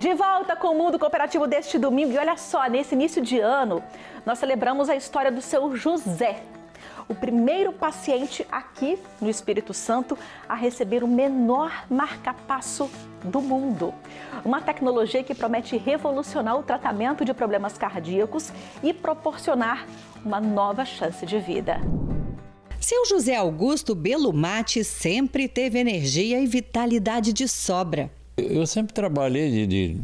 De volta com o Mundo Cooperativo deste domingo. E olha só, nesse início de ano, nós celebramos a história do seu José, o primeiro paciente aqui no Espírito Santo a receber o menor marca-passo do mundo. Uma tecnologia que promete revolucionar o tratamento de problemas cardíacos e proporcionar uma nova chance de vida. Seu José Augusto Belumati sempre teve energia e vitalidade de sobra. Eu sempre trabalhei de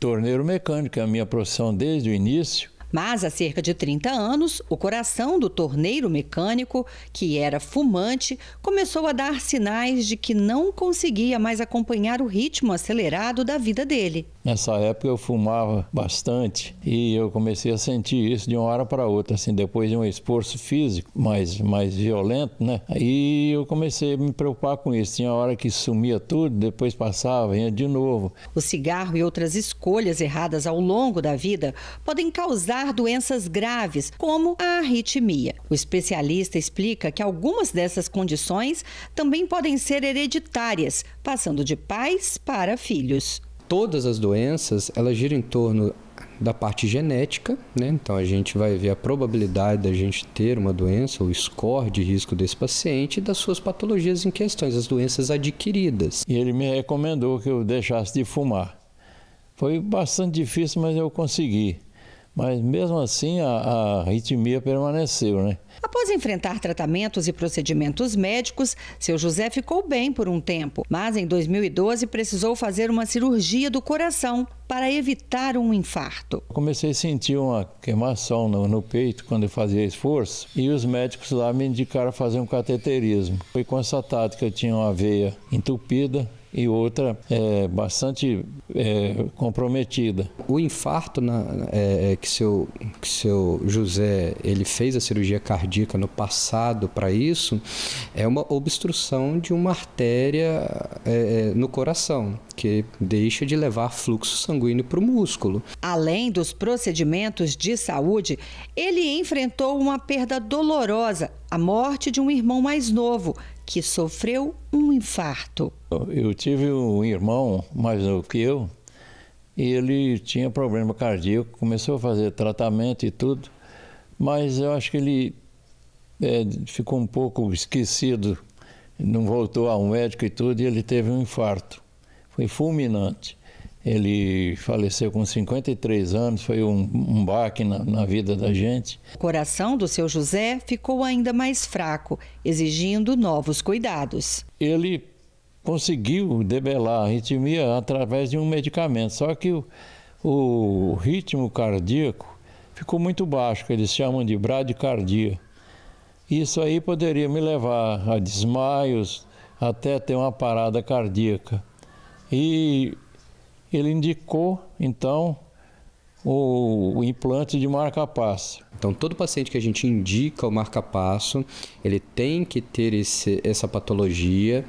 torneiro mecânico, é a minha profissão desde o início. Mas há cerca de 30 anos, o coração do torneiro mecânico, que era fumante, começou a dar sinais de que não conseguia mais acompanhar o ritmo acelerado da vida dele. Nessa época eu fumava bastante e eu comecei a sentir isso de uma hora para outra, assim, depois de um esforço físico mais violento, né? Aí eu comecei a me preocupar com isso. Tinha hora que sumia tudo, depois passava, vinha de novo. O cigarro e outras escolhas erradas ao longo da vida podem causar doenças graves, como a arritmia. O especialista explica que algumas dessas condições também podem ser hereditárias, passando de pais para filhos. Todas as doenças, elas giram em torno da parte genética, né? Então a gente vai ver a probabilidade da gente ter uma doença, o score de risco desse paciente e das suas patologias em questões, as doenças adquiridas. E ele me recomendou que eu deixasse de fumar. Foi bastante difícil, mas eu consegui. Mas mesmo assim a arritmia permaneceu, né? Após enfrentar tratamentos e procedimentos médicos, seu José ficou bem por um tempo, mas em 2012 precisou fazer uma cirurgia do coração para evitar um infarto. Comecei a sentir uma queimação no peito quando eu fazia esforço e os médicos lá me indicaram fazer um cateterismo. Foi constatado que eu tinha uma veia entupida e outra bastante comprometida. O infarto que seu José ele fez a cirurgia cardíaca no passado para isso é uma obstrução de uma artéria no coração, que deixa de levar fluxo sanguíneo para o músculo. Além dos procedimentos de saúde, ele enfrentou uma perda dolorosa, a morte de um irmão mais novo, que sofreu um infarto. Eu tive um irmão mais novo que eu e ele tinha problema cardíaco, começou a fazer tratamento e tudo, mas eu acho que ele ficou um pouco esquecido, não voltou ao médico e tudo, e ele teve um infarto. Foi fulminante. Ele faleceu com 53 anos, foi um baque na vida da gente. O coração do seu José ficou ainda mais fraco, exigindo novos cuidados. Ele conseguiu debelar a arritmia através de um medicamento, só que o ritmo cardíaco ficou muito baixo, que eles chamam de bradicardia. Isso aí poderia me levar a desmaios, até ter uma parada cardíaca. E ele indicou, então, o implante de marca-passo. Então, todo paciente que a gente indica o marca-passo, ele tem que ter essa patologia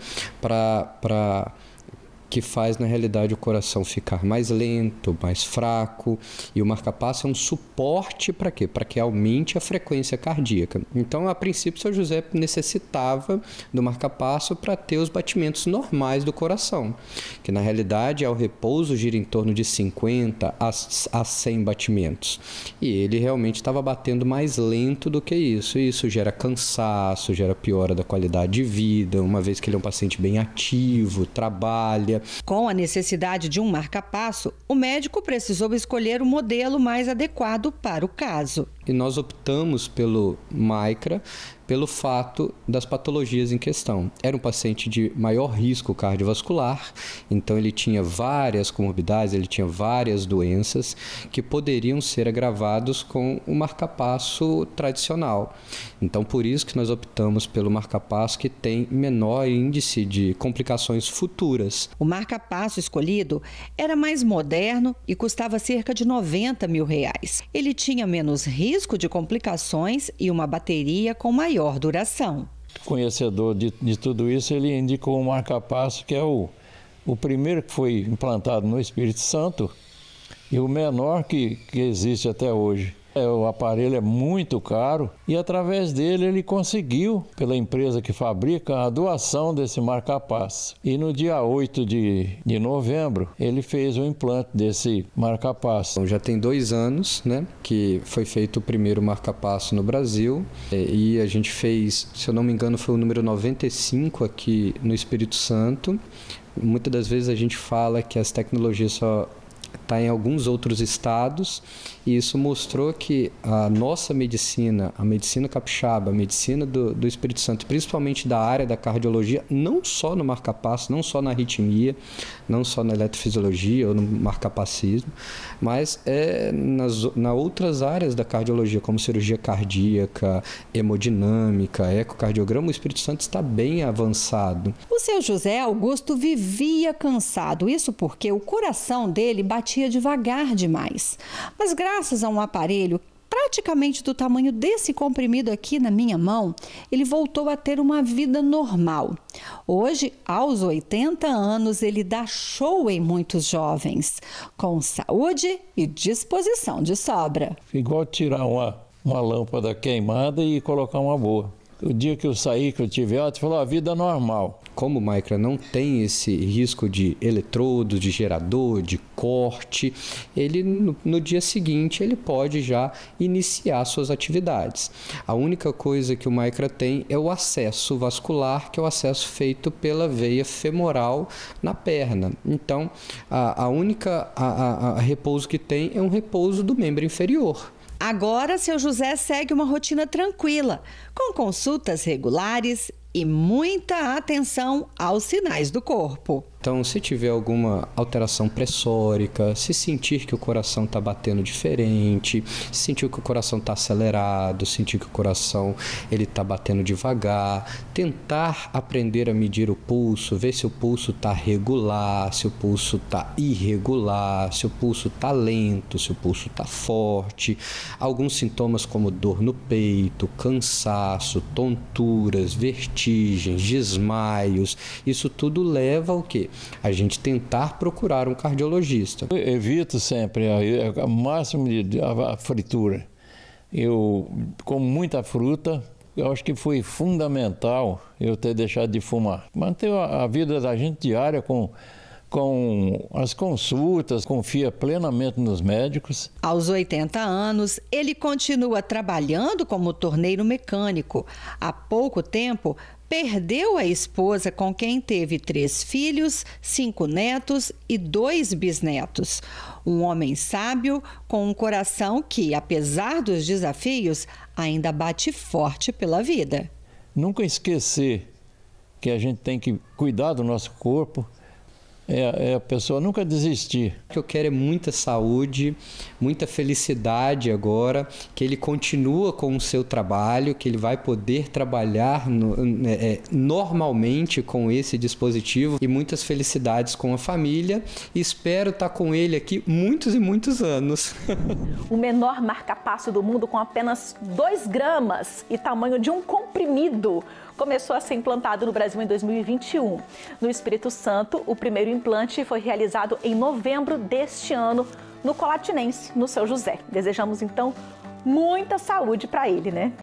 que faz, na realidade, o coração ficar mais lento, mais fraco. E o marca-passo é um suporte para quê? Para que aumente a frequência cardíaca. Então, a princípio, o seu José necessitava do marca-passo para ter os batimentos normais do coração, que, na realidade, ao repouso gira em torno de 50 a 100 batimentos. E ele realmente estava batendo mais lento do que isso. E isso gera cansaço, gera piora da qualidade de vida, uma vez que ele é um paciente bem ativo, trabalha. Com a necessidade de um marca-passo, o médico precisou escolher o modelo mais adequado para o caso. E nós optamos pelo Micra, pelo fato das patologias em questão. Era um paciente de maior risco cardiovascular, então ele tinha várias comorbidades, ele tinha várias doenças que poderiam ser agravados com o marca-passo tradicional. Então, por isso que nós optamos pelo marca-passo que tem menor índice de complicações futuras. O marca-passo escolhido era mais moderno e custava cerca de R$90 mil. Ele tinha menos risco de complicações e uma bateria com maior duração. Conhecedor de tudo isso, ele indicou o marca-passo, que é o primeiro que foi implantado no Espírito Santo e o menor que existe até hoje. O aparelho é muito caro e através dele ele conseguiu, pela empresa que fabrica, a doação desse marca-passo. E no dia 8 de novembro ele fez o implante desse marca-passo. Então, já tem 2 anos, né, que foi feito o primeiro marca-passo no Brasil e a gente fez, se eu não me engano, foi o número 95 aqui no Espírito Santo. Muitas das vezes a gente fala que as tecnologias só está em alguns outros estados, e isso mostrou que a nossa medicina, a medicina capixaba, a medicina do Espírito Santo, principalmente da área da cardiologia, não só no marca-passo, não só na arritmia, não só na eletrofisiologia ou no marca-passismo, mas nas outras áreas da cardiologia, como cirurgia cardíaca, hemodinâmica, ecocardiograma, o Espírito Santo está bem avançado. O seu José Augusto vivia cansado, isso porque o coração dele batia devagar demais. Mas graças a um aparelho praticamente do tamanho desse comprimido aqui na minha mão, ele voltou a ter uma vida normal. Hoje, aos 80 anos, ele dá show em muitos jovens, com saúde e disposição de sobra. Igual tirar uma lâmpada queimada e colocar uma boa. O dia que eu saí, que eu tive alta, falou, a vida é normal. Como o Micra não tem esse risco de eletrodo, de gerador, de corte, ele no dia seguinte ele pode já iniciar suas atividades. A única coisa que o Micra tem é o acesso vascular, que é o acesso feito pela veia femoral na perna. Então, a única repouso que tem é um repouso do membro inferior. Agora, seu José segue uma rotina tranquila, com consultas regulares e muita atenção aos sinais do corpo. Então, se tiver alguma alteração pressórica, se sentir que o coração está batendo diferente, sentir que o coração está acelerado, sentir que o coração está batendo devagar, tentar aprender a medir o pulso, ver se o pulso está regular, se o pulso está irregular, se o pulso está lento, se o pulso está forte. Alguns sintomas como dor no peito, cansaço, tonturas, vertigens, desmaios, isso tudo leva ao quê? A gente tentar procurar um cardiologista. Eu evito sempre o máximo de fritura. Eu como muita fruta, eu acho que foi fundamental eu ter deixado de fumar. Manter a vida da gente diária com as consultas, confia plenamente nos médicos. Aos 80 anos, ele continua trabalhando como torneiro mecânico. Há pouco tempo, perdeu a esposa com quem teve 3 filhos, 5 netos e 2 bisnetos. Um homem sábio com um coração que, apesar dos desafios, ainda bate forte pela vida. Nunca esquecer que a gente tem que cuidar do nosso corpo, a pessoa nunca desistir. O que eu quero é muita saúde, muita felicidade agora, que ele continua com o seu trabalho, que ele vai poder trabalhar normalmente com esse dispositivo e muitas felicidades com a família. E espero estar com ele aqui muitos e muitos anos. O menor marca-passo do mundo, com apenas 2 gramas e tamanho de um comprimido, começou a ser implantado no Brasil em 2021. No Espírito Santo, o primeiro implante foi realizado em novembro deste ano no Colatinense, no Seu José. Desejamos, então, muita saúde para ele, né?